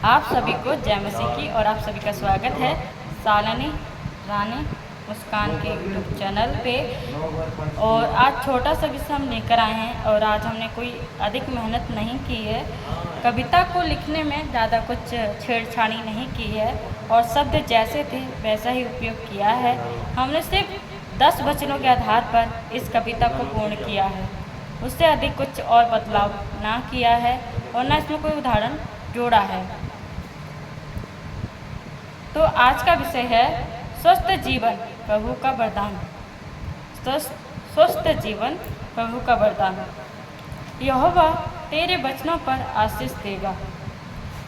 आप सभी को जय मसीह की और आप सभी का स्वागत है शालिनी रानी मुस्कान के यूट्यूब चैनल पे। और आज छोटा सा विषय हम लेकर आए हैं और आज हमने कोई अधिक मेहनत नहीं की है। कविता को लिखने में ज़्यादा कुछ छेड़छाड़ी नहीं की है और शब्द जैसे थे वैसा ही उपयोग किया है। हमने सिर्फ 10 वचनों के आधार पर इस कविता को पूर्ण किया है, उससे अधिक कुछ और बदलाव ना किया है और ना इसमें कोई उदाहरण जोड़ा है। तो आज का विषय है स्वस्थ जीवन प्रभु का वरदान। स्वस्थ जीवन प्रभु का वरदान। यहोवा तेरे वचनों पर आशीष देगा,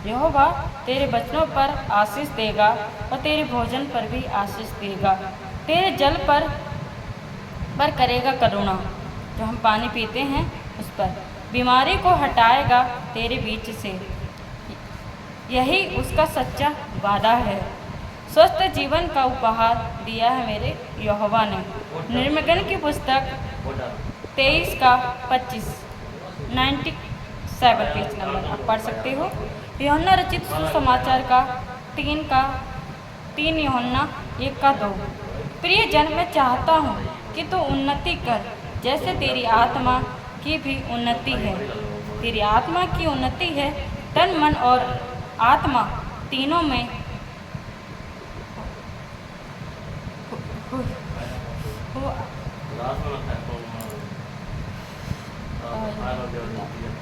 यहोवा तेरे वचनों पर आशीष देगा और तेरे भोजन पर भी आशीष देगा। तेरे जल पर करेगा करुणा, जो हम पानी पीते हैं उस पर। बीमारी को हटाएगा तेरे बीच से, यही उसका सच्चा वादा है। स्वस्थ जीवन का उपहार दिया है मेरे यहोवा ने। निर्गमन की पुस्तक 23 का 25 97 पेज नंबर आप पढ़ सकते हो। यूहन्ना रचित सुसमाचार का 3 यूहन्ना 1 का 2। प्रिय जन, मैं चाहता हूँ कि तू उन्नति कर जैसे तेरी आत्मा की भी उन्नति है। तेरी आत्मा की उन्नति है, तन मन और आत्मा तीनों में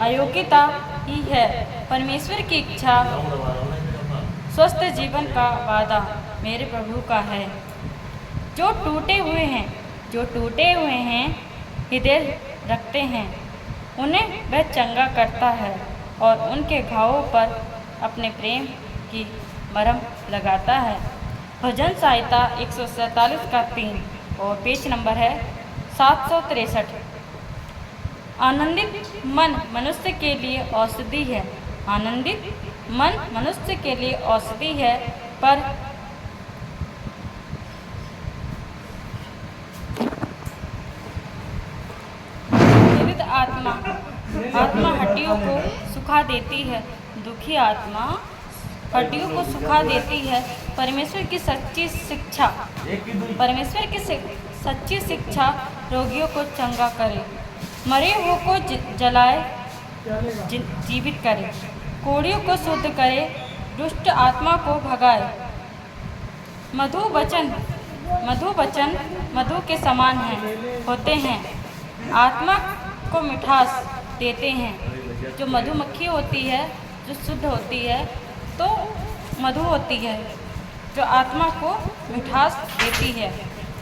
अयोग्यता ही है। परमेश्वर की इच्छा स्वस्थ जीवन का वादा मेरे प्रभु का है। जो टूटे हुए हैं हृदय रखते हैं, उन्हें वह चंगा करता है और उनके घावों पर अपने प्रेम की मरहम लगाता है। भजन संहिता 147 का 3 और पेज नंबर है 763। आनंदित मन मनुष्य के लिए औषधि है, आनंदित मन मनुष्य के लिए औषधि है, पर आत्मा हड्डियों को सुखा देती है। दुखी आत्मा हड्डियों को सुखा देती है। परमेश्वर की सच्ची शिक्षा रोगियों को चंगा करे, मरे हुओं को जलाए जीवित करे, कोढ़ियों को शुद्ध करे, दुष्ट आत्मा को भगाए। मधु वचन मधु के समान होते हैं, आत्मा को मिठास देते हैं। जो मधुमक्खी होती है, जो शुद्ध होती है, तो मधु होती है जो आत्मा को मिठास देती है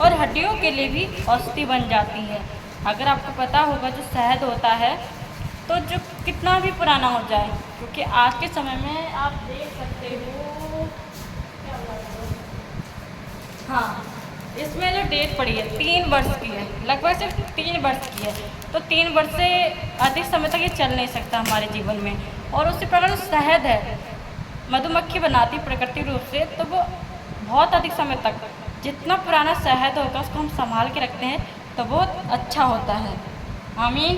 और हड्डियों के लिए भी औषधि बन जाती है। अगर आपको पता होगा, जो शहद होता है तो जो कितना भी पुराना हो जाए, क्योंकि आज के समय में आप देख सकते हो, हाँ, इसमें जो डेट पड़ी है 3 वर्ष की है, लगभग सिर्फ 3 वर्ष की है। तो 3 वर्ष से अधिक समय तक ये चल नहीं सकता हमारे जीवन में। और उसी प्रकार शहद है, मधुमक्खी बनाती प्रकृति रूप से, तो वो बहुत अधिक समय तक, जितना पुराना शहद होगा उसको हम संभाल के रखते हैं तो बहुत अच्छा होता है। आमीन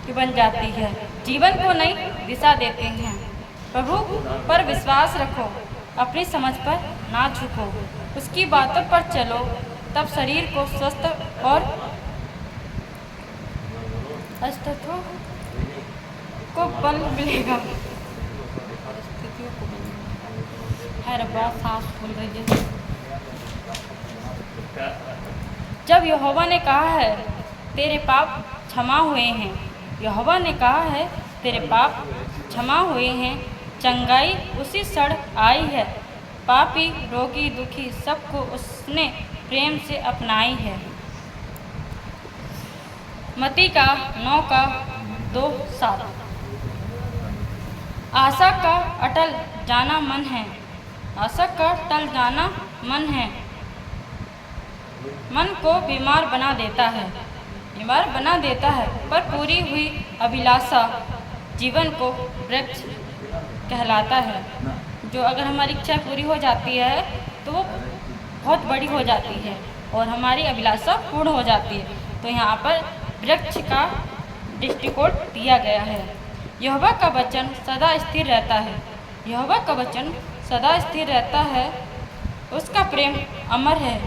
की बन जाती है, जीवन को नई दिशा देते हैं। प्रभु पर विश्वास रखो, अपनी समझ पर ना झुको, उसकी बातों पर चलो, तब शरीर को स्वस्थ और अस्तित्व को बल मिलेगा। है रब्बा, सांस फूल रही है। जब यहोवा ने कहा है तेरे पाप क्षमा हुए हैं, यहोवा ने कहा है तेरे पाप क्षमा हुए हैं, चंगाई उसी क्षण आई है। पापी, रोगी, दुखी सबको उसने प्रेम से अपनाई है। मत्ती का 9 का 2-7। आशा का अटल जाना मन है, आशा का टल जाना मन है, मन को बीमार बना देता है, पर पूरी हुई अभिलाषा जीवन को वृक्ष कहलाता है। जो अगर हमारी इच्छा पूरी हो जाती है तो वो बहुत बड़ी हो जाती है और हमारी अभिलाषा पूर्ण हो जाती है। तो यहाँ पर वृक्ष का दृष्टिकोण दिया गया है। यहोवा का वचन सदा स्थिर रहता है। यहोवा का वचन सदा स्थिर रहता है। उसका प्रेम अमर है।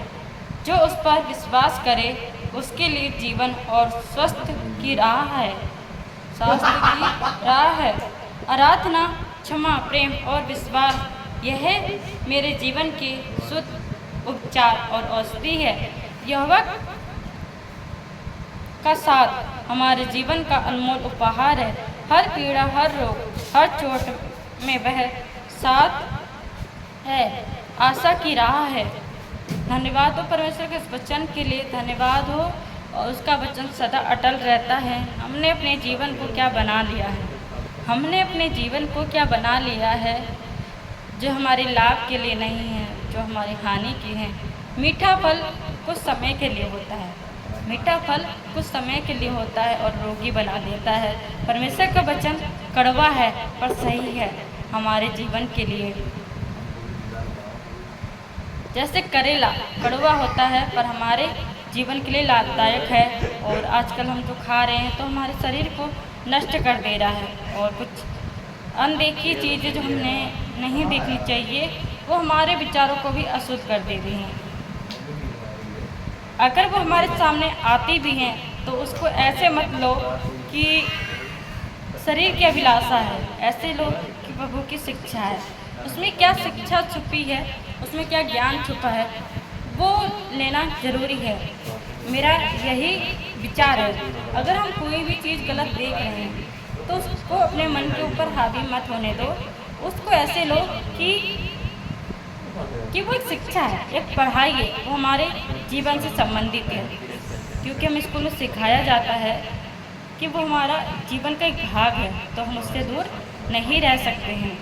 जो उस पर विश्वास करे उसके लिए जीवन और स्वास्थ्य की राह है। स्वास्थ्य की राह है। आराधना, क्षमा, प्रेम और विश्वास, यह मेरे जीवन की शुद्ध उपचार और औषधि है। यहोवा का साथ हमारे जीवन का अनमोल उपहार है। हर पीड़ा, हर रोग, हर चोट में वह साथ है। आशा की राह है। धन्यवाद हो परमेश्वर के इस वचन के लिए। धन्यवाद हो, और उसका वचन सदा अटल रहता है। हमने अपने जीवन को क्या बना लिया है, हमने अपने जीवन को क्या बना लिया है जो हमारे लाभ के लिए नहीं है, जो हमारी हानि की है। मीठा फल कुछ समय के लिए होता है। मीठा फल कुछ समय के लिए होता है और रोगी बना देता है। परमेश्वर का वचन कड़वा है पर सही है हमारे जीवन के लिए। जैसे करेला कड़वा होता है पर हमारे जीवन के लिए लाभदायक है, और आजकल हम जो खा रहे हैं तो हमारे शरीर को नष्ट कर दे रहा है। और कुछ अनदेखी चीज़ें जो हमने नहीं देखनी चाहिए वो हमारे विचारों को भी अशुद्ध कर दे रही हैं। अगर वो हमारे सामने आती भी हैं तो उसको ऐसे मत लो कि शरीर की अभिलाषा है, ऐसे लो कि प्रभु की शिक्षा है। उसमें क्या शिक्षा छुपी है, उसमें क्या ज्ञान छुपा है, वो लेना जरूरी है। मेरा यही विचार है। अगर हम कोई भी चीज़ गलत देख रहे हैं तो उसको अपने मन के ऊपर हावी मत होने दो। उसको ऐसे लो कि वो एक शिक्षा है, एक पढ़ाई है, वो हमारे जीवन से संबंधित है। क्योंकि हम स्कूल में सिखाया जाता है कि वो हमारा जीवन का एक भाग है, तो हम उससे दूर नहीं रह सकते हैं।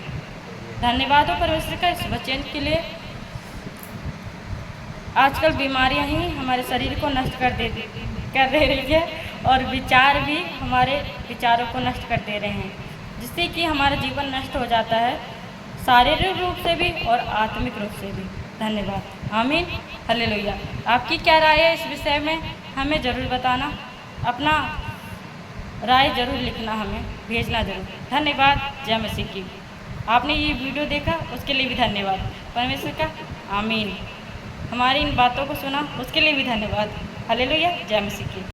धन्यवाद हो परमेश्वर का इस वचन के लिए। आजकल बीमारियां ही हमारे शरीर को नष्ट कर दे रही है, और विचार भी हमारे विचारों को नष्ट कर दे रहे हैं, जिससे कि हमारा जीवन नष्ट हो जाता है, शारीरिक रूप से भी और आत्मिक रूप से भी। धन्यवाद। आमीन। हालेलुया। आपकी क्या राय है इस विषय में, हमें ज़रूर बताना। अपना राय ज़रूर लिखना, हमें भेजना ज़रूर। धन्यवाद। जय मसीह की। आपने ये वीडियो देखा उसके लिए भी धन्यवाद परमेश्वर का। आमीन। हमारी इन बातों को सुना उसके लिए भी धन्यवाद। हालेलुया। जय मसीह की।